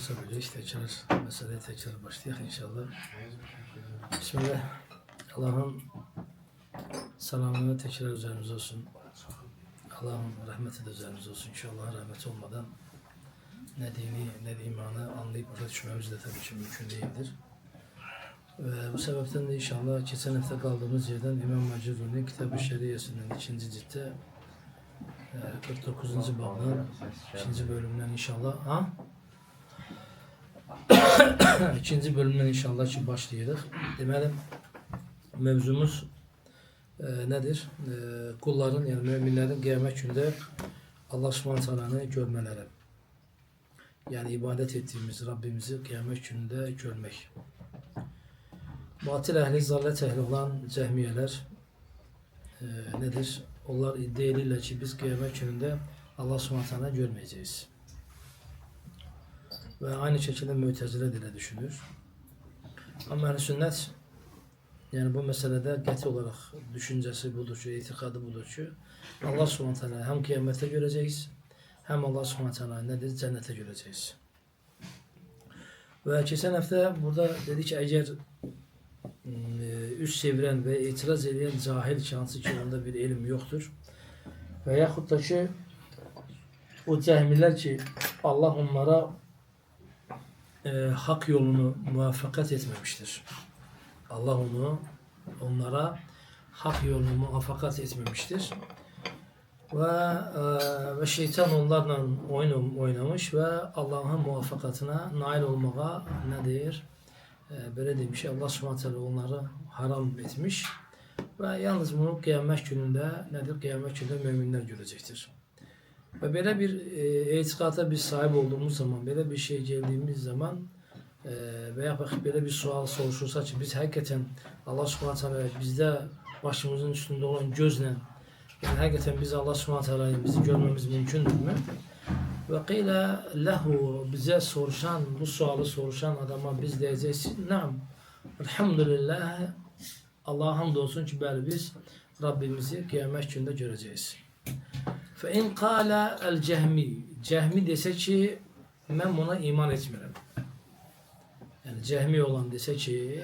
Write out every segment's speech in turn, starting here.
kısa böyleyiz. Meseleye tekrar başlayalım inşallah. Bismillah. Allah'ın selamını tekrar üzerimize olsun. Allah'ın rahmeti de üzerimize olsun. İnşallah rahmet olmadan ne dini ne de imanı anlayıp orada düşmemiz de tabii ki mümkün değildir. Ve bu sebepten de inşallah geçen hafta kaldığımız yerden İmam Macuruni'nin Kitab-ı Şeriyesi'nin 2. ciltte 49. babdan 2. bölümden inşallah 2. bölümden inşallah başlayırıq. Deməli, mevzumuz nedir? Kulların, yani müminlerin kıyamet günde Allah Subhanahu Teala'nı görmeleri. Yani ibadet ettiğimiz Rabbimizi kıyamet gününde görmek. Batıl ehli, zallet ehli olan cehmiyeler nedir? Onlar iddia edirlər ki, biz kıyamet gününde Allah Subhanahu Teala'nı görmeyeceğiz. Ve aynı şekilde Mü'tezile de düşünür. Ama Ehl-i Sünnet, yani bu meselede qəti olarak düşüncesi budur ki, itikadı budur ki, Allah Subhanahu Teala'yı hem kıyamette göreceğiz, hem Allah Subhanahu Teala'yı nedir? Cennete göreceğiz. Ve geçen hafta burada dedi ki, eğer üst çeviren ve itiraz eden cahil şansı ki onda bir ilim yoktur. Ve yahut da ki o cehmiler ki Allah onlara hak yolunu muvaffakat etmemiştir. Allah onlara hak yolunu muvaffakat etmemiştir. Ve şeytan onlarla oynamış ve Allah'ın muvaffakatına nail olmağa nedir? Böyle demiş, Allah Subhanahu Teala onları haram etmiş ve yalnız bunu kıyamet gününde nedir? Kıyamet gününde müminler görecektir. Ve böyle bir itikata biz sahip olduğumuz zaman, böyle bir şey geldiğimiz zaman veya böyle bir sual soruşursa ki biz hakikaten Allah Subhanahu Teala bizde başımızın üstünde olan gözle, yani hakikaten biz Allah Subhanahu Teala'yı bizi görmemiz mümkündür mü? Ve qîle lehu, bize soruşan, bu sualı soruşan adama biz diyeceğiz, naam, elhamdülillah, Allah'a hamdolsun ki biz Rabbimizi kıyamet gününde göreceğiz. Fe in qâle el cehmi, cehmi dese ki ben buna iman etmiyorum. Yani cehmi olan dese ki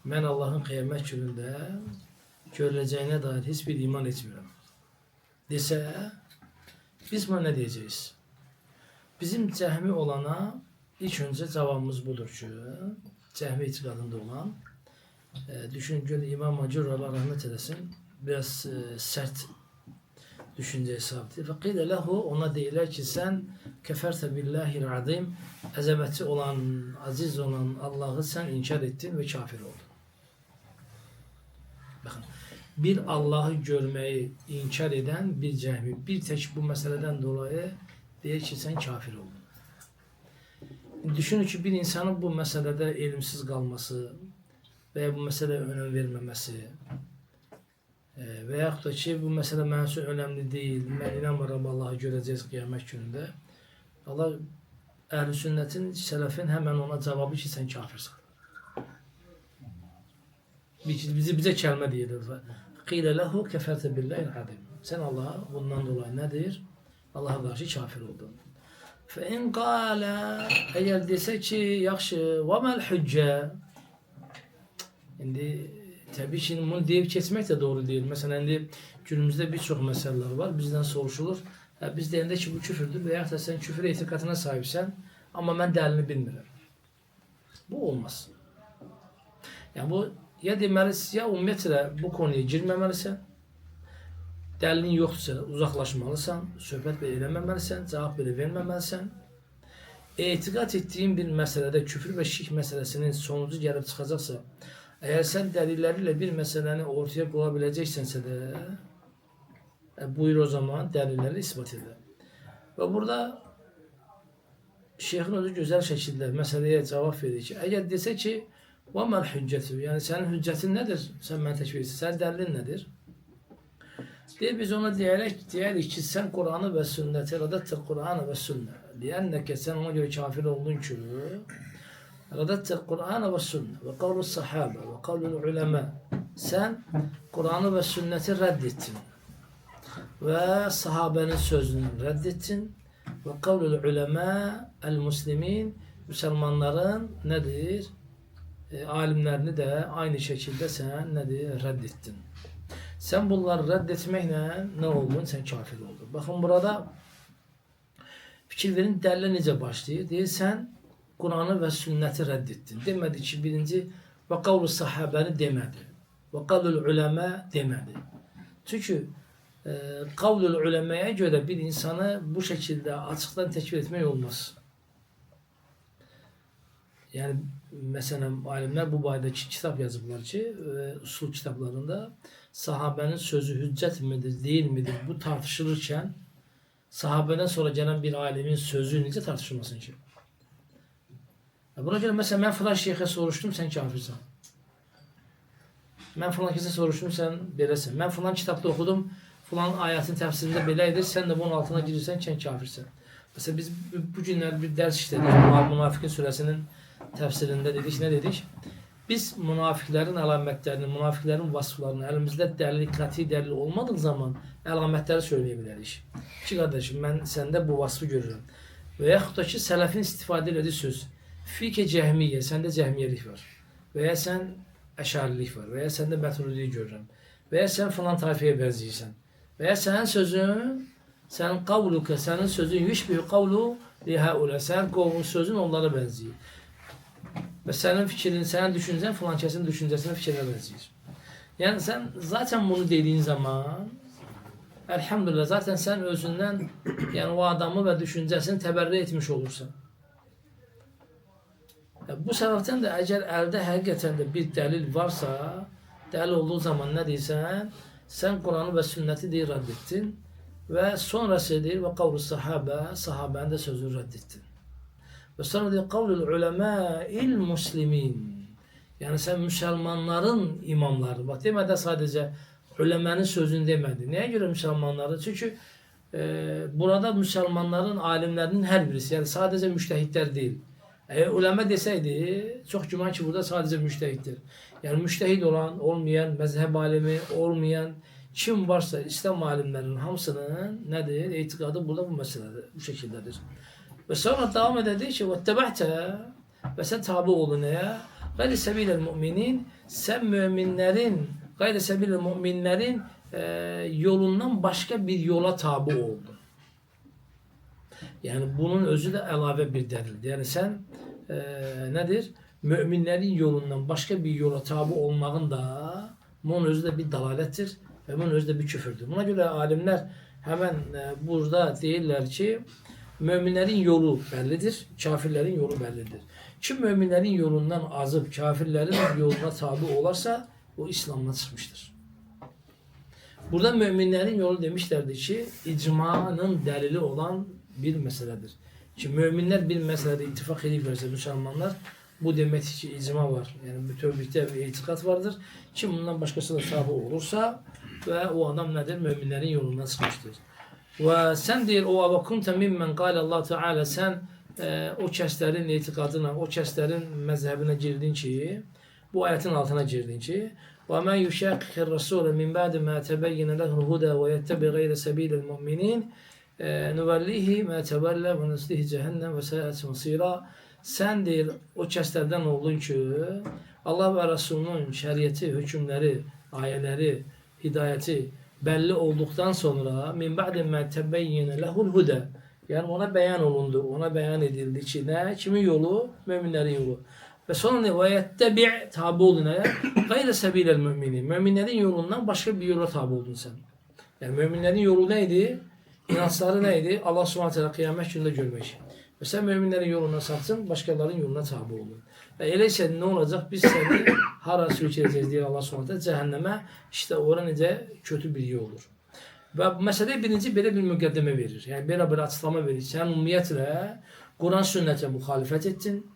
ben Allah'ın kıyamet gününde görüleceğine dair hiçbir iman etmiyorum dese biz buna ne diyeceğiz? Bizim cehmi olana ilk önce cevabımız budur ki cehmi itikadında olan düşünce İmam Macur Allah rahmet eylesin biraz sert düşünceye sahiptir. Ve qîle lehu, ona deyirlər ki sen keferte billahil azim, azameti olan, aziz olan Allah'ı sen inkar ettin ve kafir oldun. Bakın, bir Allah'ı görmeyi inkar eden bir cehmi bir tek bu meseleden dolayı deyir ki sen kafir oldun. Düşünün ki bir insanın bu meselede ilimsiz kalması veya bu meseleye önem vermemesi veyahut da ki bu mesele mənim üçün önemli değil, ben inanmıram Allah'ı göreceğiz kıyamet gününde. Allah Ehl-i Sünnetin, selefin hemen ona cevabı ki sen kafirsin. Bize kelime deyirler. Qîle lehu keferte billahil azim. Sen Allah'a bundan dolayı nedir? Allah'a karşı kafir oldun. Fe in qâle, eğer dese ki yaxşı ve mel hücce. Şimdi tabii ki bunu deyip geçmek de doğru değil. Mesela şimdi günümüzde birçok meseleler var. Bizden soruşulur. Biz deyəndə ki bu küfürdür veya da sen küfür etikatına sahipsen ama ben delilini bilmirəm. Bu olmaz. Yani bu ya deməlisən ya ümumiyyətlə bu konuya girməməlisən. Dəlilin yoxdursa uzaqlaşmalısan, söhbət belə eləməməlisən, cavab belə verməməlisən. Etiqad etdiyin bir məsələdə küfür və şirk məsələsinin sonucu gəlib çıxacaqsa, eğer sen delilleriyle bir meseleni ortaya koyabileceksənsə de buyur o zaman delilleri ispat eder. Ve burada Şeyh'in özü güzel şekilde meseleye cevap verir ki, eğer dese ki وَمَا الْحُجَّةُ, yani senin hüccetin nedir? Sen bana teşbih etsin. Sen delilin nedir? Diye biz ona diyerek ki sen Kur'an'ı ve sünneti, radettir Kur'an'ı ve sünnet. Diyenneke sen ona göre kafir oldun ki radettir Kur'an'ı ve sünnet ve kavlu sahabe ve kavlu ulema. Sen Kur'an'ı ve sünneti reddettin ve sahabenin sözünü reddettin Ve kavlul ulema el muslimin, Müslümanların nedir? Alimlerini de aynı şekilde sen nedir? Reddettin. Sen bunları reddetmekle ne oldun? Sen kafir oldun. Bakın burada fikir verin, dəlillə necə başlayır? Deyir, sen Kur'an'ı ve sünneti reddettin. Demedi ki birinci ve kavlu sahabəni demedi. Ve kavlul ulema demedi. Çünkü kavlul ulemaya göre bir insanı bu şekilde açıktan tekfir etmek olmaz. Yani mesela alimler bu baydaki kitap yazıblar ki usul kitaplarında sahabenin sözü hüccet midir değil midir bu tartışılırken sahabeden sonra gelen bir alimin sözü necə tartışılmasın ki? Buna göre mesela ben falan şeyhe soruştum, sen kafirsen. Ben falan kese soruştum, sen beləsən. Ben falan kitapta okudum, falan ayetin tefsirinde beləydir, sen de bunun altına girirsen, sen kafirsen. Mesela biz bu günler bir ders işledik, Münafıkın suresinin tefsirinde dedik, ne dedik? Biz münafıkların alametlerini, münafıkların vasıflarını elimizde delil, kati delil olmadığı zaman alametleri söyleyebiliriz. Ki kardeşim ben sende bu vasfı görürüm. Ve yaxud da ki sələfin istifadə elədiyi söz. Fike cehmiye, sende cehmiyelik var. Veya sen eşarilik var. Veya sende metrudiyi görürüm. Veya sen falan tayfaya benzeyirsən. Veya senin sözün, senin kavluka, senin sözün yüşbihü kavlu lihaula. Senin sözün onlara benziyor. Ve senin fikrin, senin düşüncen falan kesin düşüncesine fikrine benziyor. Yani sen zaten bunu dediğin zaman elhamdülillah zaten sen özünden yani o adamı ve düşüncesini teberri etmiş olursan. Bu sebepten de eğer elde hakikaten de bir delil varsa, delil olduğu zaman ne diysen, sen Kur'an'ı ve sünneti diye reddettin ve sonrası değil ve kavlu sahabenin de sözünü reddettin. Ve sonra diyor kavlul ulemâ'il muslimin. Yani sen Müslümanların imamları. Bak demedi sadece ulemanın sözünü demedi. Neye göre Müslümanları? Çünkü burada Müslümanların alimlerinin her birisi. Yani sadece müştehitler değil. Ulema deseydi çok güman ki burada sadece müştehittir. Yani müştehit olan, olmayan, mezhep alimi olmayan kim varsa İslam alimlerinin hamısının nedir? İtikadı burada bu meseledir. Bu şekildedir. Ve sonra devam eder ki وَاتَّبَعْتَ ve sen tabi olun ya gayri sebilel müminin sen müminlerin gayri sebilel müminlerin yolundan başka bir yola tabi oldun. Yani bunun özü de elave bir delildir. Yani sen nedir? Müminlerin yolundan başka bir yola tabi olmağın da bunun özü de bir dalalettir ve bunun özü de bir küfürdür. Buna göre alimler hemen burada değiller ki müminlerin yolu bellidir, kafirlerin yolu bellidir. Kim müminlerin yolundan azıp kafirlerin yoluna tabi olarsa o İslam'dan çıkmıştır. Burada müminlerin yolu demişlerdi ki icmanın delili olan bir meseledir. Şimdi müminler bir meselede ittifak edilirse Müslümanlar bu demek ki icma var. Yani mütevvite bir itikat vardır. Kim bundan başkası da tabi olursa ve o adam nedir? Müminlerin yolundan çıkmıştır. Ve sen değil o avakunte mimmen kâle Allah Teala sen o keslerin itikadına, o keslerin mezhebine girdin ki bu ayetin altına girdin ki ve men yuşakikir rasûle min ba'di ma tebeyyene lehul huda ve yettebi gayre sebilel mu'minin nuvellihi ma tevelle ve nuslihi cehennem ve sa'at masira. Sen değil o keslerden oldun ki Allah ve Resulünün şeriatı, hükümleri, ayeleri, hidayeti belli olduktan sonra min ba'di ma tebeyyene lehul huda yani ona beyan olundu, ona beyan edildi ki ne? Kimin yolu? Müminlerin yolu. Ve sonra ve yettebi' tabi oldun ya gayre sebilel müminin. Müminlerin yolundan başka bir yola tabi oldun sen. Yani müminlerin yolu neydi? İnançları neydi? Allah subhanahu teala kıyamet gününde görmek. Ve sen müminlerin yoluna saptın, başkalarının yoluna tabi oldun. Ve öyleyse ne olacak? Biz seni hara sürükleyeceğiz diye Allah subhanahu teala cehenneme işte orada nece kötü bir yol olur. Ve mesele birinci böyle bir müqəddimə verir. Yani böyle bir açıklama verir. Sen ümumiyyətlə Kur'an sünnete muhalefet ettin,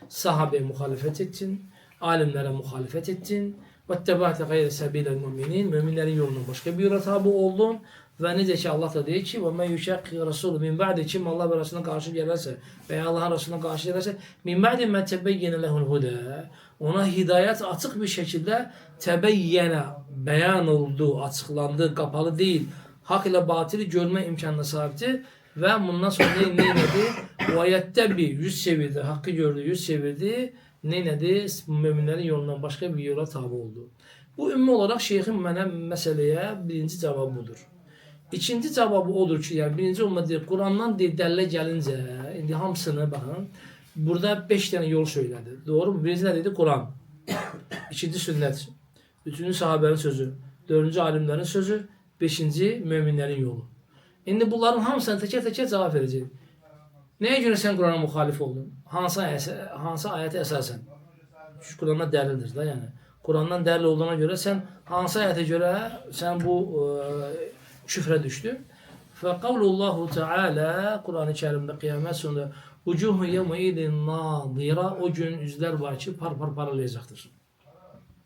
sahabeye muhalefet ettin, alimlere muhalefet ettin. وَاتَّبَعْتَ غَيْرَ سَب۪يلَ الْمُؤْمِنِينَ Müminlerin yolundan başka bir yola tabi oldun. Ve ne de ki Allah da diyor ki وَمَنْ يُشَقِّ رَسُولُ مِنْ بَعْدِ kim Allah ve Resulüne karşı gelirse veya Allah'ın Resulüne karşı gelirse مِنْ بَعْدِ مَا تَبَيَّنَ لَهُ الْهُدَى ona hidayet açık bir şekilde tebeyyene beyan oldu, açıklandı, kapalı değil. Hak ile batili görme imkanına sahipti. Ve bundan sonra ne dedi? O ayette bir yüz çevirdi. Hakkı gördü, yüz çevirdi. Ne dedi? Müminlerin yolundan başka bir yola tabi oldu. Bu ümmi olarak şeyhin mənə meseleye birinci cevabı budur. İkinci cevabı odur ki, yani birinci olmadı Kur'an'dan dəllə gəlincə, indi hamısını bakın. Burada 5 tane yol söyledi. Doğru mu? Birinci ne dedi? Kur'an. İkinci sünnet. Üçüncü sahabenin sözü. Dördüncü alimlerin sözü. Beşinci müminlerin yolu. İndi bunların hamısına teker cevap vereceğim. Neye göre sen Kur'an'a muhalif oldun? Hansı ayete esasen? Şu Kur'an'a dəlildir da yani. Kur'an'dan dəlil olduğuna göre sen hansı ayete göre sen bu küfre düştün? Fekavlullahu Teala Kur'an-ı Kerim'de kıyamet sonunda Vucuhu yevme idin nadira, o gün yüzler var ki parlayacaktır.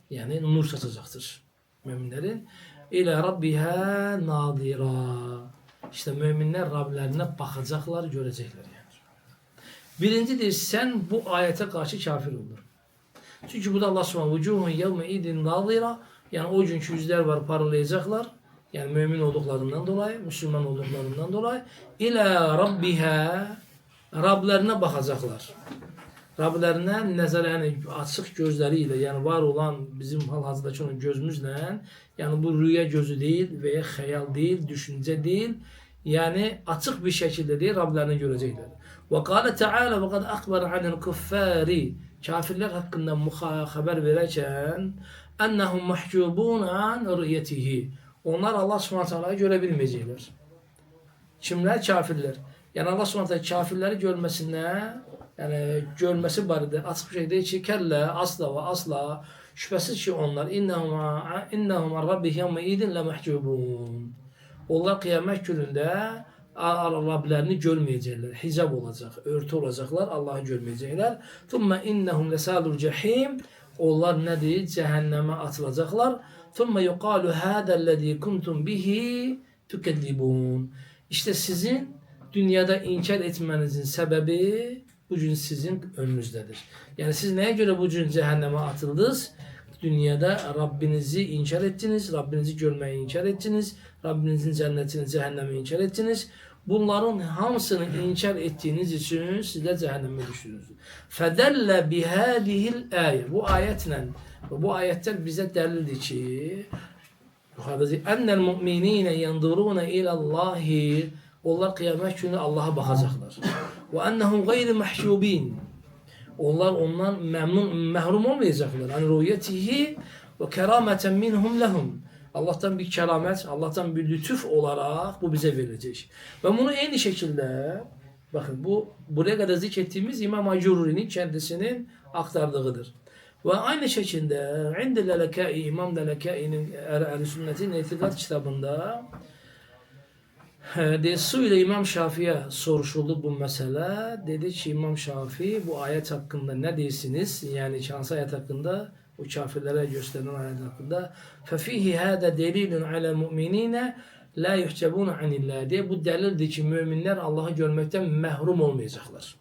Yani nur saçacaktır müminlerin. İlâ rabbiha nadira. İşte müminler Rablerine bakacaklar, görecekler yani. Birincidir, sen bu ayete karşı kafir olur. Çünkü bu da Allah subhanahu vucuhun yevme idin nadira, yani o günkü yüzler var parlayacaklar. Yani mümin olduklarından dolayı, Müslüman olduklarından dolayı. İlâ rabbiha, Rablerine bakacaklar. Rablerine nezar, yani açık gözleriyle, yani var olan bizim hal-hazırdaki olan gözümüzle, yani bu rüya gözü değil veya hayal değil, düşünce değil, yani açık bir şekilde değil, Rablerini görecekler. Ve kâle Teala ve kad akbar anil kuffari, kafirler hakkında haber verirken ennehum mahcubun an rü'yetihi, onlar Allah subhanahu teala'yı görebilmeyecekler. Kimler? Kafirler. Yani Allah subhanahu teala kafirleri görmesine, yani görmesi barədə açıq bir şey deyil ki, kəllə, asla və asla, şübhəsiz ki onlar innəhum rabbihim idin ləməhcubun. Onlar qiyamət günündə Rablərini görməyəcəklər, hicab olacaq, örtü olacaqlar, Allahı görməyəcəklər. Thumma innəhum ləsalul cəhim, onlar nədir? Cəhənnəmə atılacaqlar. Thumma yuqalu hədəl-ləzi kuntum bihi tükəzzibun. İşte sizin dünyada inkar etmenizin sebebi bugün sizin önünüzdedir. Yani siz neye göre bugün cehenneme atıldınız? Dünyada Rabbinizi inkar ettiniz, Rabbinizi görmeyi inkar ettiniz, Rabbinizin cennetini, cehennemi inkar ettiniz. Bunların hamısını inkar ettiğiniz için sizler cehenneme düştünüz. Fedelle bihadihil ayet. Bu ayetle, bu ayetler bize delildi ki ennel mu'minine yandurune ilallahi, onlar kıyamet günü Allah'a bakacaklar. Ve ennehum gayri mahşubin. Onlar ondan mehrum olmayacaklar. An rüyetihi ve kerameten minhum lehum. Allah'tan bir keramet, Allah'tan bir lütuf olarak bu bize verilecek. Ve bunu aynı şekilde, bakın bu buraya kadar zikrettiğimiz İmam Acurri'nin kendisinin aktardığıdır. Ve aynı şekilde İndi Lelekai, İmam Lelekai'nin Ehl-i Sünnet'in İtikat kitabında su ile İmam Şafii'ye soruşuldu bu mesele. Dedi ki İmam Şafii bu ayet hakkında ne değilsiniz? Yani şans ayet hakkında, o kafirlere gösterilen ayet hakkında. فَفِيهِ هَذَا دَلِيلٌ عَلَى الْمُؤْمِنِينَ لَا يُحْجَبُونَ عَنِ اللّٰهِ diye, bu delildir ki müminler Allah'ı görmekten mehrum olmayacaklar.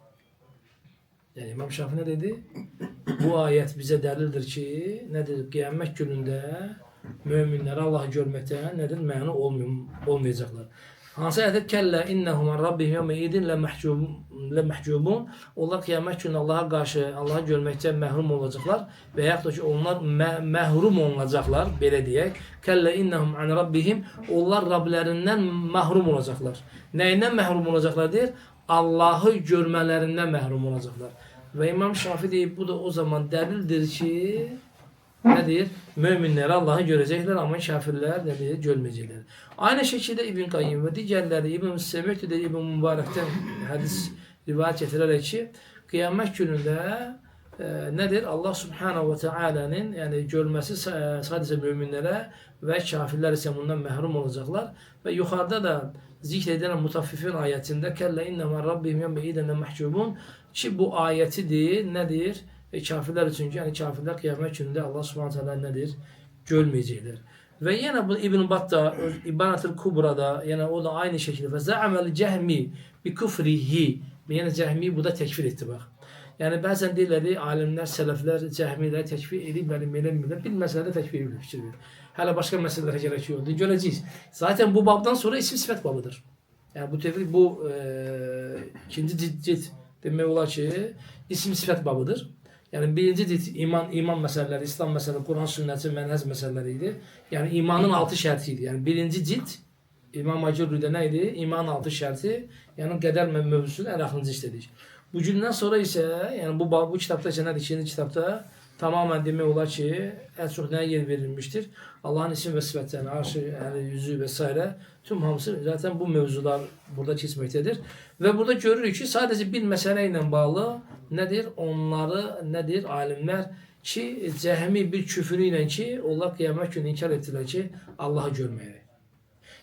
Yani İmam Şafii ne dedi? Bu ayet bize delildir ki nedir? Kıyamet gününde müminler Allah'ı görmekten nedir? Mehrum olmayacaklar. Hansı ayet? Kelle innehum an rabbihim yevme idin lemehcubun. Onlar kıyamet günü Allah'a karşı, Allah'ı görmekten mehrum olacaklar. Veyahut da ki onlar mehrum olacaklar. Böyle diyek. Kelle innehum an rabbihim. Onlar Rablerinden mahrum olacaklar. Neyinden mehrum olacaklar diyor? Allah'ı görmelerinden mehrum olacaklar. Ve İmam Şafii deyip bu da o zaman delildir ki nedir? Müminler Allah'ı görecekler ama kafirler nedir? Görmeyecekler. Aynı şekilde İbn Kayyim ve diğerleri İbn Semih de İbn Mübarek'ten hadis rivayet getirerek ki kıyamet gününde nedir? Allah Subhanahu ve Teala'nın yani görmesi sadece müminlere ve kafirler ise bundan mehrum olacaklar. Ve yukarıda da zikredilen Mutaffifin ayetinde kelle innema rabbihim yevme idin lemehcubun ki bu ayeti değil nedir? Kafirler için, yani kafirler kıyamet gününde Allah Subhanahu Teala nedir? Görmeyecekler. Ve yine bu İbn Battah İbanatul Kubra'da yine o da aynı şekilde ve za'amel cehmi bi kufrihi, yani cehmi bu da tekfir etti bak. Yani bazen dilleri alimler, selefler cehmileri tekfir edip bilmeden bir meselede tekfir edilir. Hala başka meselelere gerekiyordu. Göreceğiz. Zaten bu babdan sonra isim sıfat babıdır. Yani bu tevhid bu ikinci cilt demek olar ki isim sifət babıdır. Yani birinci cilt iman meseleleri, İslam meseleleri, Kur'an sünneti, menhec meseleleriydi. Yani imanın 6 şərtiydi. Yani birinci cilt İmam Acurri'de neydi? İmanın 6 şərti, yani qədər mövzusunu en axırıncı işledik. Bu gündən sonra ise yani bu kitapta ise nedir? İkinci kitapta tamamen demek olar ki en çok neye yer verilmiştir? Allah'ın isim ve sıfatlarına, arşı, yani yüzü vesaire tüm hamısı zaten bu mevzular burada geçmektedir. Ve burada görürük ki sadece bir meseleyle bağlı nedir? Onları nedir? Alimler ki cehmi bir küfürüyle ki onlar kıyamet günü inkar ettiler ki Allah'ı görmeyi.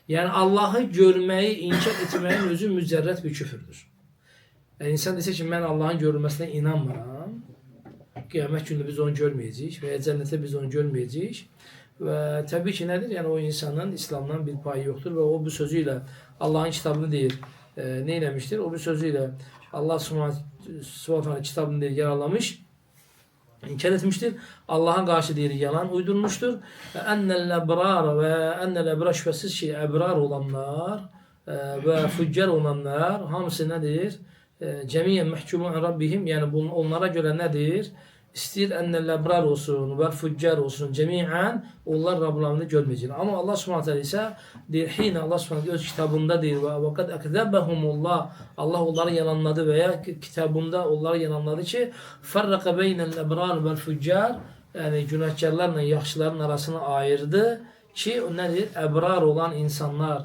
Yani Allah'ı görmeyi inkar etmeyin özü mücerret bir küfürdür. Yani insan dese ki ben Allah'ın görülmesine inanmıram. Kıyamet günü biz onu görmeyeceğiz veya cennete biz onu görmeyeceğiz. Ve tabii ki nedir? Yani o insanın İslam'dan bir payı yoktur ve o bu sözüyle Allah'ın kitabını değil neylemiştir? O bu sözüyle Allah Subhanahu kitabını değil yararlamış, inkar etmiştir. Allah'a karşı değil yalan uydurmuştur. Ennel ebrar ve ennel ebrar şüphesiz ki ebrar olanlar ve füccar olanlar hamısı nedir? Cemiyen mehkumun Rabbihim, yani onlara göre nedir? İstir ennel ebrar olsun ve füccar olsun cemiyen onlar Rablarını görmeyecekler. Ama Allah Subhanahu teala ise der hine Allah Subhanahu öz kitabında der ve vakat ekzebehumullah Allah onları yalanladı veya kitabında onları yalanladı ki ferraka beynel ebrar ve füccar, yani günahkarlarla yaxşıların arasını ayırdı ki nedir? Ebrar olan insanlar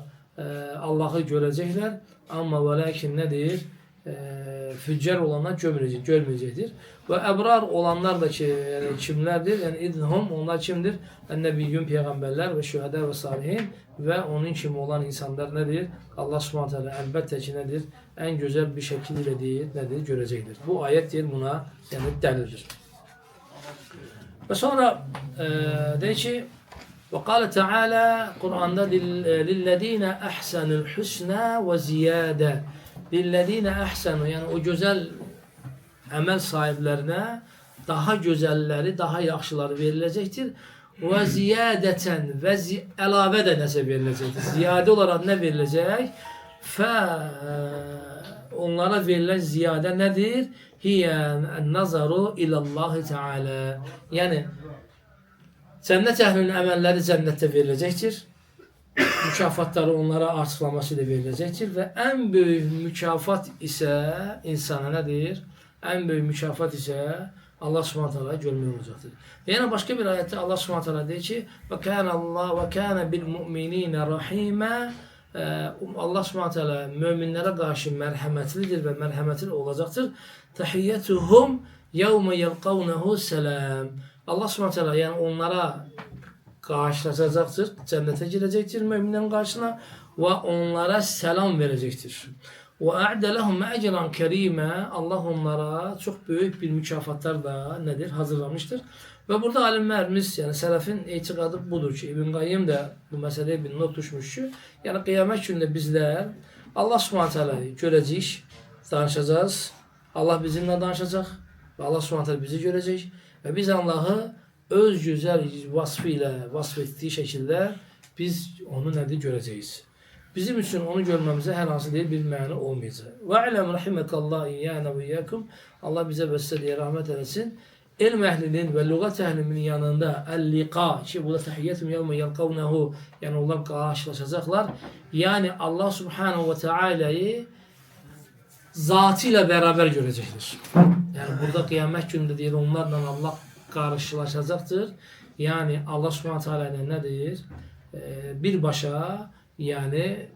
Allah'ı görecekler ama velakin nedir? Füccar olanlar görmeyecektir. Ve ebrar olanlar da ki yani kimlerdir? Yani idhum onlar kimdir? Ennebiyyün peygamberler ve şühedâ ve salihin ve onun kimi olan insanlar nedir? Allah Subhanahu teala elbette ki nedir? En güzel bir şekilde değil nedir? Görecektir. Bu ayet değil buna yani delildir. Ve sonra de ki ve kâle Teala Kur'an'da lillezîne ahsenul husnâ ve ziyâde lillezîne ahsenu, yani o güzel emel sahiplerine daha güzelleri, daha yaxşıları verilecektir. Ve ziyadeten ve elave de nese verilecektir. Ziyade olarak ne verilecek? Onlara verilen ziyade nedir? Hiyen nazaru ilallahi teala. Yani cennet ehlinin emelleri cennette verilecektir. Mükafatları onlara artıklamasıyla verilecektir ve en büyük mükafat ise insana nedir? En büyük mükafat ise Allah Subhanahu teala görmüyor olacaktır. Yani başka bir ayette Allah Subhanahu teala diyor ki ve kana Allah ve kana bil mu'minine rahime. Allah Subhanahu teala müminlere karşı merhametlidir ve merhametli olacaktır. Tahiyyetuhum yevme yelkavnehu selam. Allah Subhanahu teala yani onlara karşılaşacaktır. Cennete girecektir müminlerin karşısına ve onlara selam verecektir. Ve a'de lehum ecran kerime. Allah onlara çok büyük bir mükafatlar da nedir? Hazırlamıştır. Ve burada alimlerimiz yani selefin itikadı budur ki İbn Kayyim de bu meseleye bir not düşmüş ki yani kıyamet gününde bizler Allah Subhanahu teala'yı göreceğiz, danışacağız. Allah bizimle danışacak ve Allah Subhanahu teala bizi görecek ve biz Allah'ı öz güzel vasfıyla vasfettiği şekilde biz onu nedir göreceğiz. Bizim için onu görmemize her hansı değil bir mani olmayacak. Ve alem rahimekallah iyyâne ve iyyakum. Allah bize ve size diye rahmet eylesin. İlm ehlinin ve lügat ehlinin yanında el-liqa ki bu da tahiyyetum yevme yelkavnehu yani onlar karşılaşacaklar. Yani Allah Subhanahu ve Teala'yı zatıyla beraber görecektir. Yani burada kıyamet gününde diye onlarla Allah karşılaşacaktır. Yani Allah Subhanahu Teala ile nedir? Bir başa yani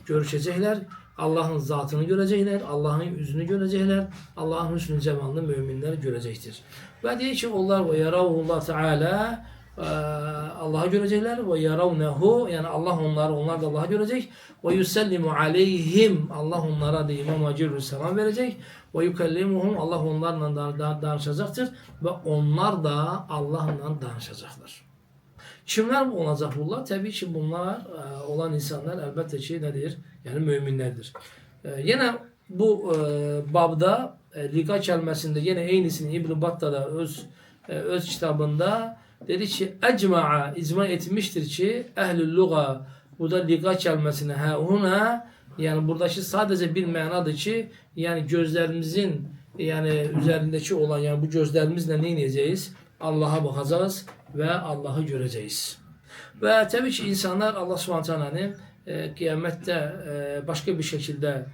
görüşecekler. Allah'ın zatını görecekler. Allah'ın yüzünü görecekler. Allah'ın hüsnü cemalını müminler görecektir. Ve diyor ki onlar ve yaravullah Teala Allah'ı görecekler ve yaravnehu yani Allah onlar da Allah'ı görecek ve yusallimu aleyhim Allah onlara da İmam Acurri selam verecek ve yukellimuhum Allah onlarla danışacaktır ve onlar da Allah'la danışacaklar. Kimler olacak bunlar? Tabii ki bunlar olan insanlar elbette ki nedir? Yani müminlerdir. Yine bu babda liqa kelimesinde yine aynısını İbn Battah'da öz kitabında dedi ki icma etmiştir ki ehl-i luga bu da liqa kelimesine huna Yani buradaki sadece bir mənadır ki, yani gözlerimizin yani üzerindeki olan yani bu gözlerimizle ne ineceğiz? Allah'a bakacağız ve Allah'ı göreceğiz. Ve tabii ki insanlar Allah Subhanahu kıyamette başka bir şekilde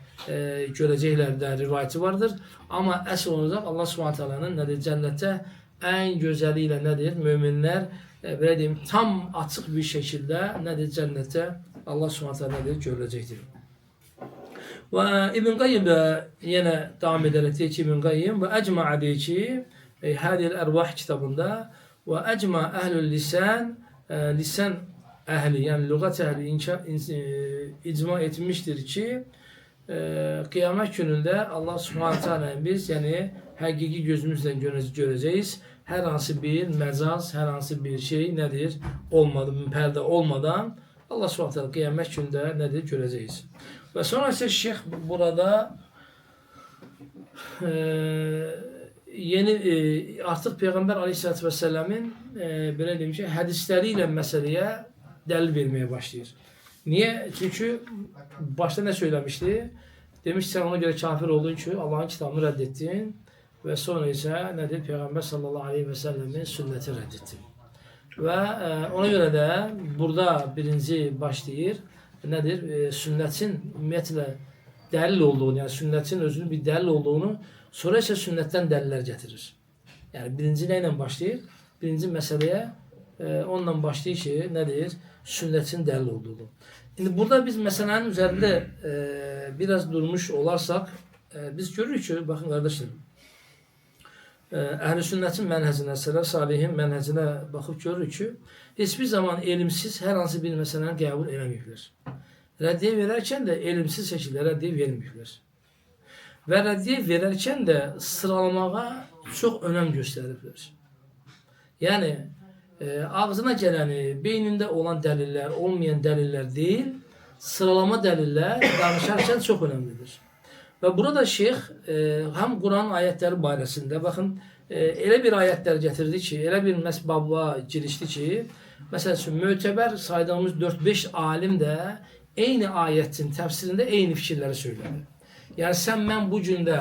görecekler de rivayeti vardır. Ama esas olarak Allah Subhanahu nedir? Cennette en güzeliyle nedir? Müminler böyle diyeyim tam açık bir şekilde nedir? Cennette Allah Subhanahu nedir? Görecektir. Ve İbn Qayyim de yine devam ederek diyor ki İbn Qayyim ve ecma'a diyor ki Hadil Ervah kitabında ve ecma ehlül lisan lisan ehli yani lügat ehli icma etmiştir ki kıyamet gününde Allah Subhanahu Teala biz yani hakiki gözümüzle göreceğiz. Her hansı bir mezaz, her hansı bir şey nedir? Olmadan, perde olmadan Allah Subhanahu Teala kıyamet gününde nedir? Göreceğiz. Ve sonra ise Şeyh burada yeni artık Peygamber Aleyhisselatü Vesselam'ın böyle diyeyim ki hadisleriyle meseleye delil vermeye başlıyor. Niye? Çünkü başta ne söylemişti? Demiş sen ona göre kafir olduğun için Allah'ın kitabını reddettin ve sonra ise nedir? Peygamber sallallahu aleyhi ve sellem'in sünneti reddettin. Ve ona göre de burada birinci başlayır. Nedir? Sünnetin ümmetle delil olduğunu yani sünnetin özünün bir delil olduğunu sonra ise sünnetten deliller getirir. Yani birinci neyle başlayır? Birinci meseleye ondan başlayır ki nedir? Sünnetin delil olduğunu. Şimdi burada biz meselenin üzerinde biraz durmuş olarsak biz görürük ki bakın kardeşlerim Ehl-i Sünnetin mənhəcinə, Sələf Salihin mənhəcinə baxıb görürük ki, hiçbir zaman elimsiz hər hansı bir məsələni qəbul eləməyiblər. Rəddiyə verərkən də elimsiz şəkildə rəddiyə verməyiblər. Və rəddiyə verərkən də sıralamağa çox önəm göstəriblər. Yəni, ağzına gələni, beynində olan dəlillər, olmayan dəlillər deyil, sıralama dəlillər danışarkən çox önəmlidir. Və burada şeyx həm Quran ayətləri barəsində, baxın, elə bir ayətlər gətirdi ki, elə bir babla girişdi ki, məsəl üçün, mötəbər saydığımız 4-5 alim də eyni ayətin təfsirində eyni fikirləri söylədi. Yəni, sən mən bu gündə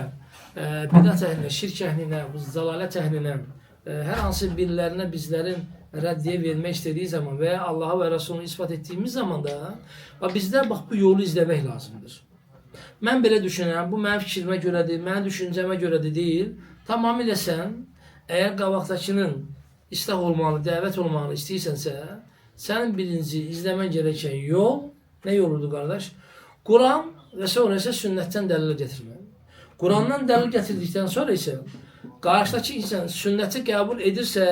bidət əhlinə, şirk əhlinə, zəlalət əhlinə, hər hansı birilərinə bizlərin rəddiyə vermək istədiyi zaman və ya Allah'a və Rasulunu ispat etdiyimiz zaman da bizlər bax, bu yolu izləmək lazımdır. Mən belə düşünürəm, bu mənim fikrimə görədir, mənim düşüncəmə görədir deyil. Tamamilə sən, əgər qabaqdakının islah olmalı, dəvət olmalı istəyirsənsə, sənin birinci izləmən gerəkən yol, nə yoludur qardaş? Quran və sonra isə sünnətdən dəlil gətirmək. Qurandan dəlil gətirdikdən sonra isə, qarşıdakı insan sünnəti qəbul edirsə,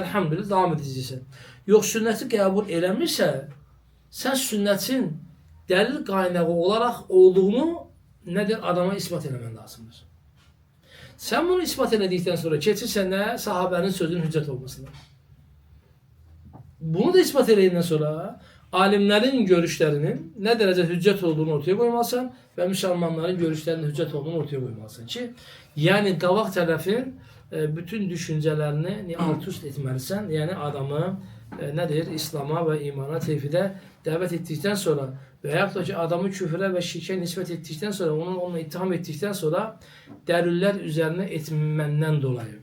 əlhamdülillah, davam edəcəksən. Yox, sünnəti qəbul eləmirsə, sən sünnətin dəlil qaynağı olaraq olduğunu nədir? Adama ispat eləmən lazımdır. Sən bunu ispat elədikdən sonra keçirsən nə? Sahabənin sözünün hüccət olmasına. Bunu da ispat eləyəndən sonra alimlərin görüşlərinin nə dərəcə hüccət olduğunu ortaya qoymalısan və müsəlmanların görüşlərinin hüccət olduğunu ortaya qoymalısan ki, yəni qabaq tərəfin bütün düşüncələrini alt-üst etməlisən, yəni adamı nədir? İslama və imana, tevhidə dəvət etdikdən sonra və yaxud da ki, adamı küfrə və şirkə nisbət etdikdən sonra, onunla ittiham etdikdən sonra dəlillər üzərinə etməndən dolayı.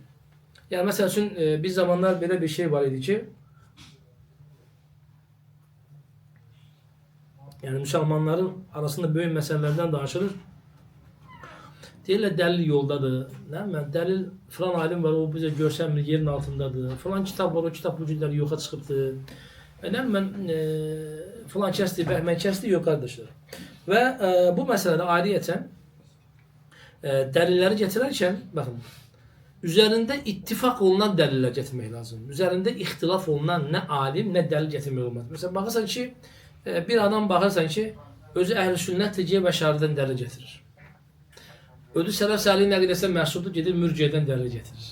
Yəni, məsəl üçün, bir zamanlar belə bir şey var idi ki, yəni, müsəlmanların arasında böyük məsələlərdən danışılır. Deyirlər, dəlil yoldadır. Dəlil, filan alim var, o bizə görsənmir, yerin altındadır. Filan kitab var, o kitab bu günlər yoxa çıxıbdır. Filan kəsdir, bəhmən kəsdir, yox qardaşlar. Və bu məsələdə ayrıyətən dəlilləri gətirərkən, baxın, üzərində ittifaq olunan dəlillər gətirmək lazım. Üzərində ixtilaf olunan nə alim, nə dəlil gətirmək olmaz. Məsələn, baxırsan ki, bir adam baxırsan ki, özü əhl-i sünnət təciyyə və şərdən dəlil gətirir. Özü sələf səlihin əqidəsinə məxsuddur, gedir mürciyədən dəlil gətirir.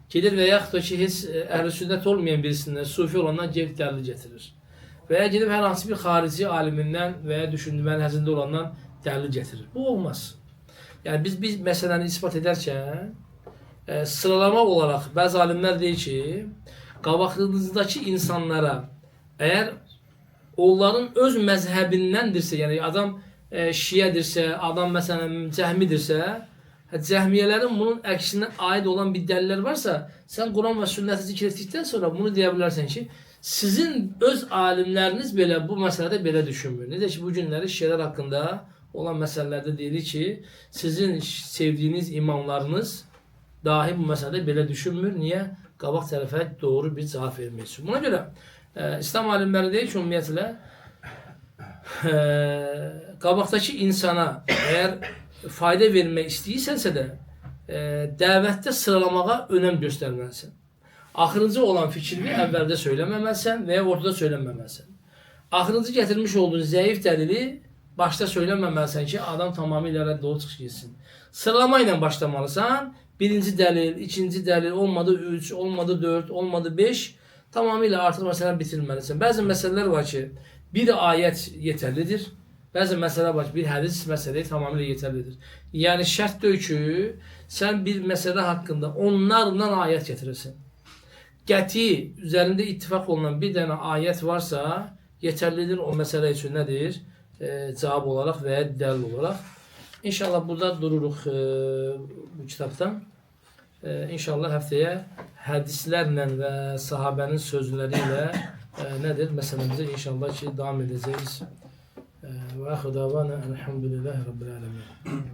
Gedir və yaxud da ki, heç əhl-i sünnət olmayan birisindən, sufi olandan gelib dəlil gətirir. Və ya gedib hər hansı bir xarici alimindən və ya düşündü mənhəzində olandan dəlil gətirir. Bu olmaz. Yəni, biz məsələni ispat edərkən, sıralama olaraq bəzi alimlər deyir ki, qabaqlığınızdakı insanlara, əgər onların öz məzhəbindəndirsə, yəni adam Şiədirsə, adam məsələn cəhmidirsə, cəhmiyələrin bunun əksinə aid olan bir dəlillər varsa, sən Quran və sünnəti zikr etdikdən sonra bunu deyə bilərsən ki, sizin öz alimləriniz belə bu məsələdə belə düşünmür. Necə ki, bu günləri şiələr haqqında olan məsələlərdə deyilir ki, sizin sevdiyiniz imamlarınız dahi bu məsələdə belə düşünmür. Niyə? Qabaq tərəfə doğru bir cavab vermək üçün. Buna görə İslam alimləri deyir ki, ümumiyyətlə qabaqdakı insana əgər fayda vermək istəyirsənsə də dəvətdə sıralamağa önəm göstərməlisən. Axırıncı olan fikrini əvvəldə söyləməməlisən və ya ortada söyləməməlisən. Axırıncı gətirmiş olduğun zəif dəlili başda söyləməməlisən ki, adam tamamilə rədd olub çıxış getsin. Sıralama ilə başlamalısan. Birinci dəlil, ikinci dəlil, olmadı 3, olmadı 4, olmadı 5. Tamamilə artıq məsələni bitirməlisən. Bəzi məsələlər var ki, bir ayət yetərlidir. Bəzi məsələ var ki, bir hədis məsələyə tamamilə yetərlidir. Yəni şərt deyil ki, sən bir məsələ haqqında onlarla ayət gətirirsən. Qəti, üzərində ittifaq olunan bir dənə ayət varsa, yetərlidir o məsələ üçün nədir? Cavab olaraq və ya dəlil olaraq. İnşallah burada dururuq bu kitabdan. İnşallah həftəyə hədislərlə və sahabənin sözləri ilə nədir? Məsələmizə inşallah ki, davam edəcəyiz. Və əxü davana elhamdülillahi rabbil ələmin.